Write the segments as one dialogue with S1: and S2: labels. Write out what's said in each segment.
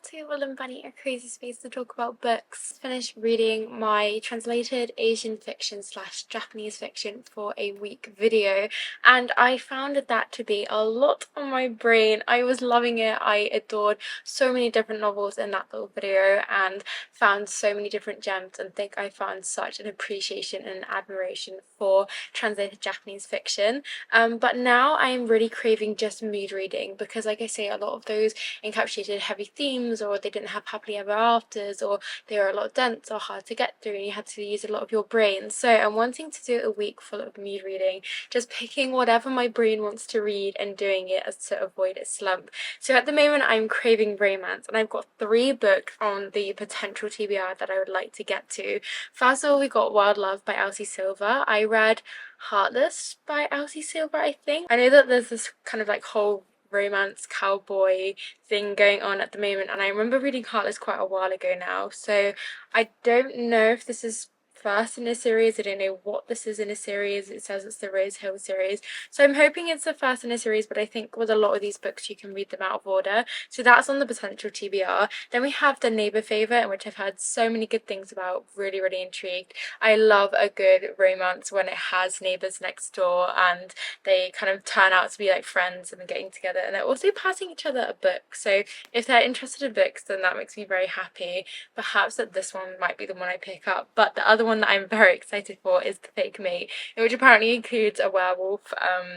S1: to Woodland Bunny, a crazy space to talk about books. Finished reading my translated Asian fiction slash Japanese fiction for a week video, and I found that to be a lot on my brain. I was loving it. I adored so many different novels in that little video and found so many different gems, and think I found such an appreciation and admiration for translated Japanese fiction. But now I'm really craving just mood reading because, like I say, a lot of those encapsulated heavy themes, or they didn't have happily ever afters, or they were a lot dense or hard to get through and you had to use a lot of your brain. So I'm wanting to do a week full of mood reading, just picking whatever my brain wants to read and doing it as to avoid a slump. So at the moment I'm craving romance, and I've got 3 books on the potential TBR that I would like to get to. First of all, we got Wild Love by Elsie Silver. I read Heartless by Elsie Silver, I think. I know that there's this kind of like whole romance cowboy thing going on at the moment, and I remember reading Heartless quite a while ago now, so I don't know if this is first in a series. I don't know what this is in a series. It says it's the Rose Hill series, so I'm hoping it's the first in a series, but I think with a lot of these books you can read them out of order, so that's on the potential TBR. Then we have The Neighbour Favourite, which I've heard so many good things about. Really intrigued. I love a good romance when it has neighbours next door and they kind of turn out to be like friends and getting together, and they're also passing each other a book. So if they're interested in books, then that makes me very happy. Perhaps that this one might be the one I pick up. But the other one that I'm very excited for is The Fake Mate, which apparently includes a werewolf,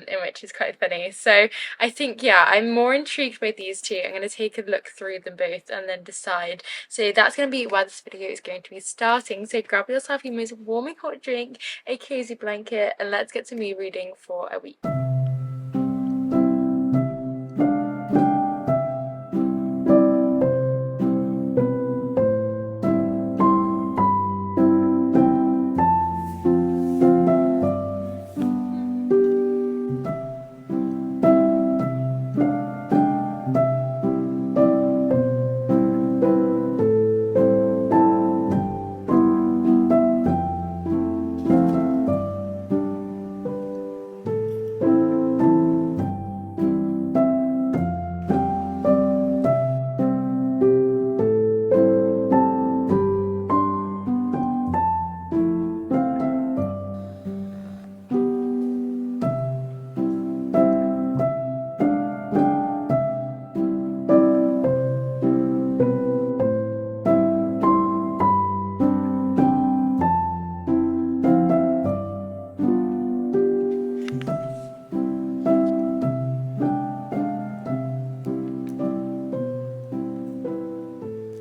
S1: in which is quite funny. So I think, yeah, I'm more intrigued by these two. I'm going to take a look through them both and then decide. So that's going to be where this video is going to be starting. So grab yourself your most warming hot drink, a cozy blanket, and let's get to me reading for a week.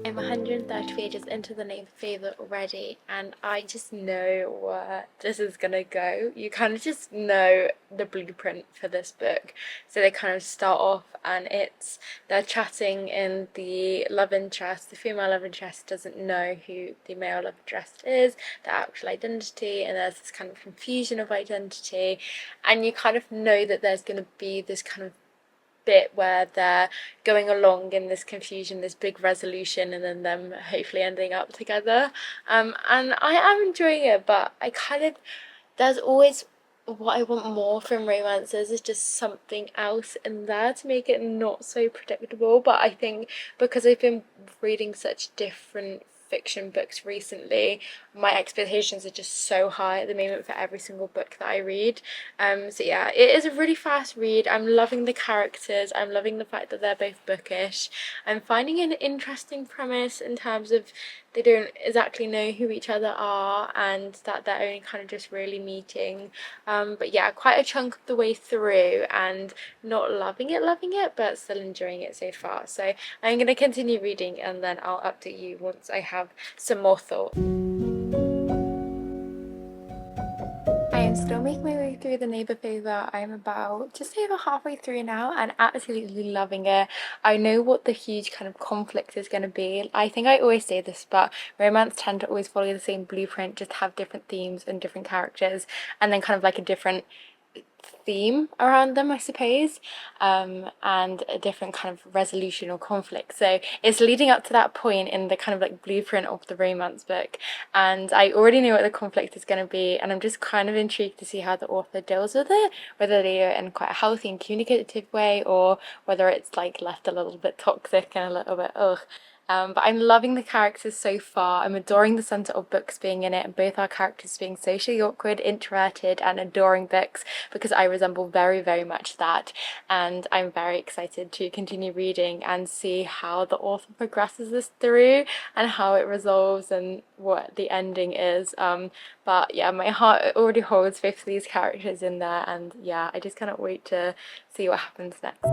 S1: I'm 130 pages into The Neighbour Favourite already, and I just know where this is gonna go. You kind of just know the blueprint for this book. So they kind of start off and they're chatting, in the love interest, the female love interest doesn't know who the male love interest is, their actual identity, and there's this kind of confusion of identity, and you kind of know that there's going to be this kind of bit where they're going along in this confusion, this big resolution, and then them hopefully ending up together. And I am enjoying it, but there's always what I want more from romances is just something else in there to make it not so predictable. But I think because I've been reading such different fiction books recently, my expectations are just so high at the moment for every single book that I read. So yeah, it is a really fast read. I'm loving the characters. I'm loving the fact that they're both bookish. I'm finding an interesting premise in terms of they don't exactly know who each other are, and that they're only kind of just really meeting. But yeah, quite a chunk of the way through, and not loving it, but still enjoying it so far. So I'm going to continue reading, and then I'll update you once I have some more thoughts. I am still making my way through The Neighbour Favourite. I'm about just over halfway through now and absolutely loving it. I know what the huge kind of conflict is going to be. I think I always say this, but romance tend to always follow the same blueprint, just have different themes and different characters, and then kind of like a different theme around them, I suppose, and a different kind of resolution or conflict. So it's leading up to that point in the kind of like blueprint of the romance book, and I already know what the conflict is going to be, and I'm just kind of intrigued to see how the author deals with it, whether they are in quite a healthy and communicative way, or whether it's like left a little bit toxic and a little bit ugh. But I'm loving the characters so far. I'm adoring the centre of books being in it, and both our characters being socially awkward, introverted and adoring books, because I resemble very, very much that. And I'm very excited to continue reading and see how the author progresses this through and how it resolves and what the ending is. But yeah, my heart already holds both of these characters in there, and yeah, I just cannot wait to see what happens next.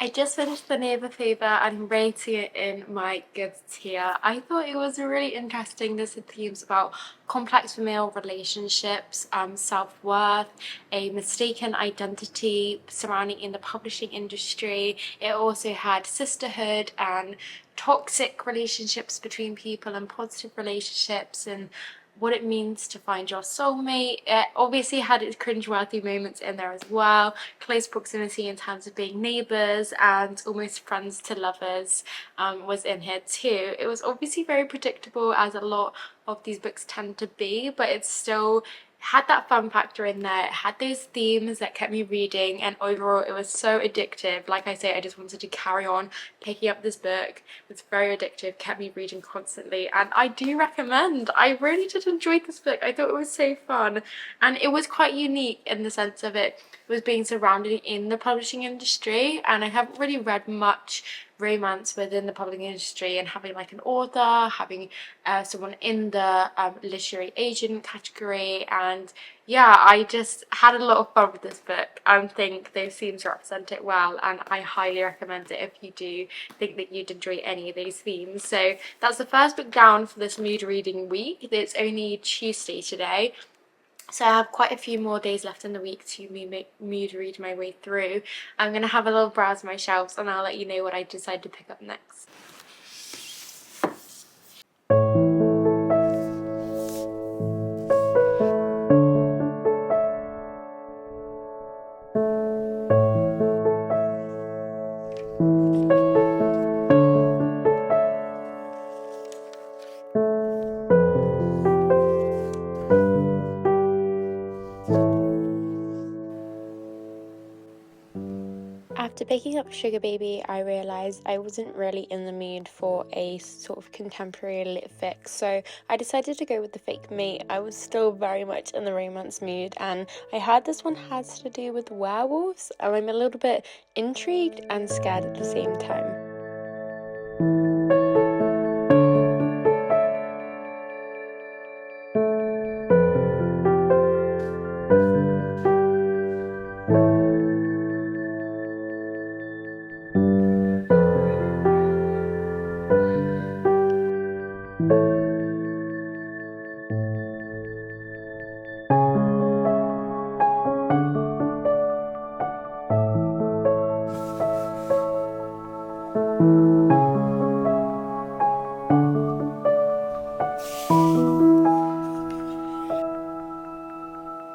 S1: I just finished the ᴍᴘᴇ괱 and I'm rating it in my good tier. I thought it was really interesting. There's themes about complex familial relationships, self-worth, a mistaken identity surrounding in the publishing industry. It also had sisterhood and toxic relationships between people and positive relationships, and what it means to find your soulmate. It obviously had its cringeworthy moments in there as well. Close proximity in terms of being neighbours and almost friends to lovers was in here too. It was obviously very predictable, as a lot of these books tend to be, but it still had that fun factor in there. It had those themes that kept me reading, and overall it was so addictive. Like I say, I just wanted to carry on picking up this book. It was very addictive, kept me reading constantly, and I do recommend. I really did enjoy this book. I thought it was so fun, and it was quite unique in the sense of it was being surrounded in the publishing industry, and I haven't really read much romance within the publishing industry, and having like an author, having someone in the literary agent category, and yeah, I just had a lot of fun with this book and think those themes represent it well, and I highly recommend it if you do think that you'd enjoy any of those themes. So that's the first book down for this mood reading week. It's only Tuesday today, so I have quite a few more days left in the week to mood read my way through. I'm going to have a little browse my shelves and I'll let you know what I decide to pick up next. After picking up Sugar Baby, I realised I wasn't really in the mood for a sort of contemporary lit fic, so I decided to go with the fake mate. I was still very much in the romance mood, and I heard this one has to do with werewolves, and I'm a little bit intrigued and scared at the same time.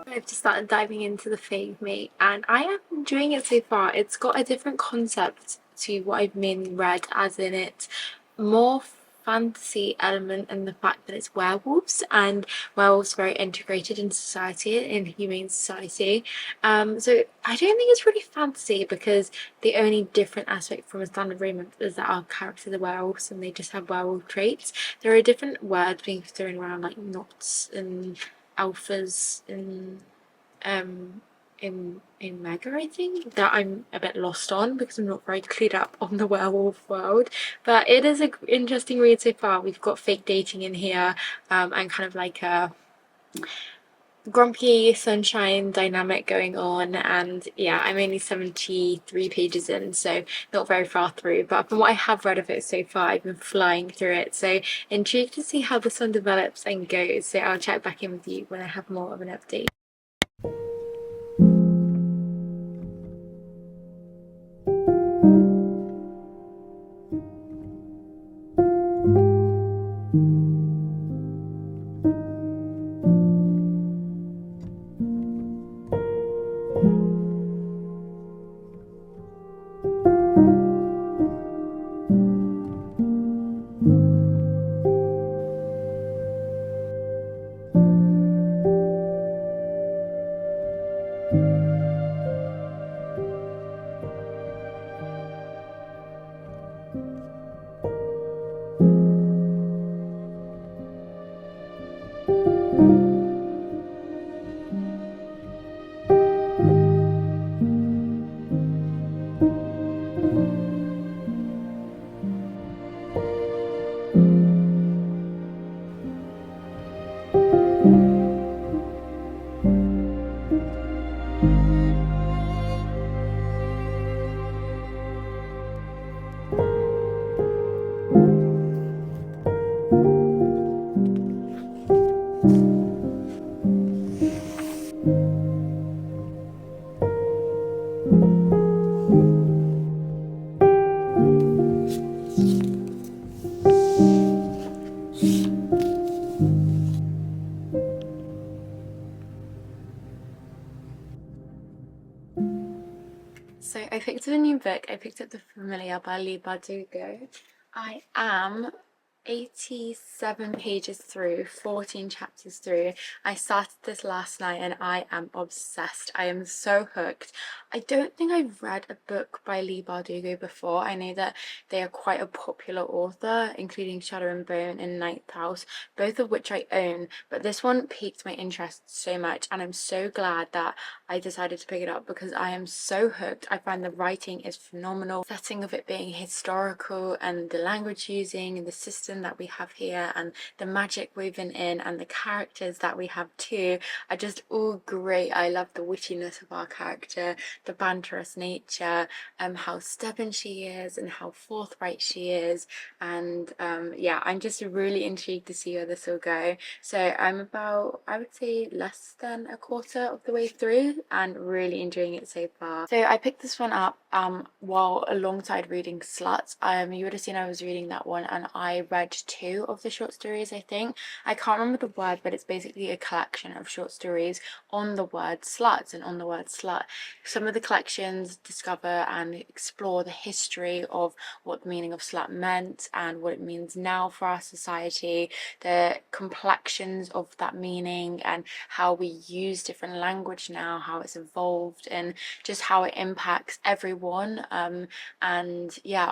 S1: I've just started diving into the Fave Me, and I am enjoying it so far. It's got a different concept to what I've mainly read, as in it's more fantasy element and the fact that it's werewolves, and werewolves are very integrated in society, in humane society. So I don't think it's really fantasy, because the only different aspect from a standard romance is that our characters are werewolves and they just have werewolf traits. There are different words being thrown around, like knots and alphas in Mega, I think, that I'm a bit lost on because I'm not very clued up on the werewolf world. But it is an interesting read so far. We've got fake dating in here, and kind of like a grumpy sunshine dynamic going on, and yeah, I'm only 73 pages in, so not very far through, but from what I have read of it so far, I've been flying through it, so intrigued to see how this one develops and goes. So I'll check back in with you when I have more of an update. So I picked up a new book. I picked up The Familiar by ᴍᴘᴱᴜ. I am 87 pages through, 14 chapters through. I started this last night and I am obsessed. I am so hooked. I don't think I've read a book by ᴍᴘᴜᴜ before. I know that they are quite a popular author, including Shadow and Bone and Ninth House, both of which I own, but this one piqued my interest so much and I'm so glad that I decided to pick it up because I am so hooked. I find the writing is phenomenal. The setting of it being historical and the language using and the system that we have here and the magic woven in and the characters that we have too are just all great. I love the wittiness of our character, the banterous nature, how stubborn she is and how forthright she is, and yeah, I'm just really intrigued to see where this will go. So I'm about, I would say, less than a quarter of the way through and really enjoying it so far. So I picked this one up while alongside reading Sluts. You would have seen I was reading that one and I read 2 of the short stories, I think. I can't remember the word, but it's basically a collection of short stories on the word sluts and on the word slut. Some of the collections discover and explore the history of what the meaning of slut meant and what it means now for our society, the complexions of that meaning and how we use different language now, how it's evolved and just how it impacts everyone. And yeah,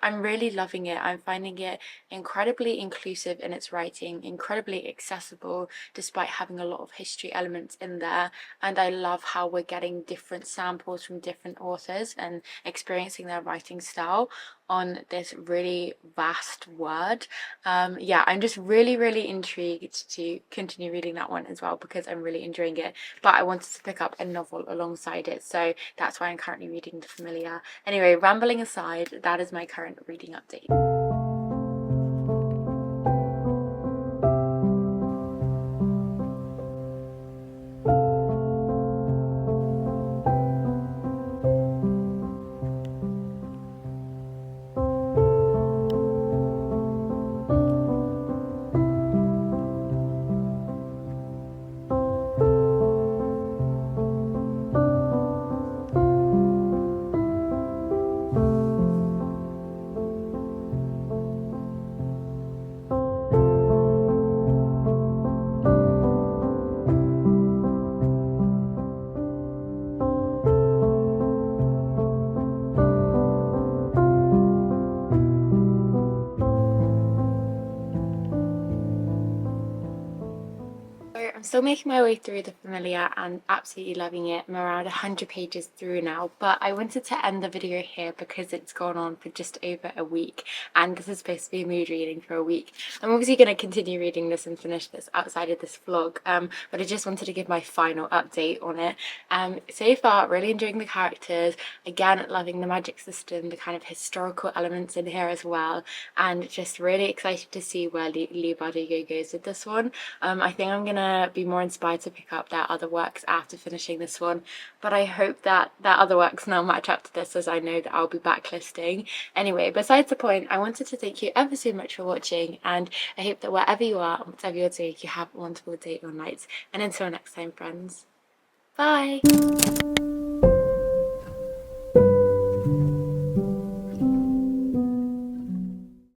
S1: I'm really loving it. I'm finding it incredibly inclusive in its writing, incredibly accessible despite having a lot of history elements in there, and I love how we're getting different samples from different authors and experiencing their writing style on this really vast word. Yeah, I'm just really intrigued to continue reading that one as well because I'm really enjoying it, but I wanted to pick up a novel alongside it, so that's why I'm currently reading The Familiar. Anyway, rambling aside, that is my current reading update. I'm still making my way through The Familiar and absolutely loving it. I'm around 100 pages through now, but I wanted to end the video here because it's gone on for just over a week and this is supposed to be mood reading for a week. I'm obviously going to continue reading this and finish this outside of this vlog, but I just wanted to give my final update on it. So far, really enjoying the characters, again loving the magic system, the kind of historical elements in here as well, and just really excited to see where ᴍᴘᴜᴜ goes with this one. I think I'm gonna be more inspired to pick up their other works after finishing this one, but I hope that their other works now match up to this, as I know that I'll be backlisting. Anyway, besides the point, I wanted to thank you ever so much for watching, and I hope that wherever you are, whatever you're doing, you have a wonderful day or night, and until next time, friends, bye!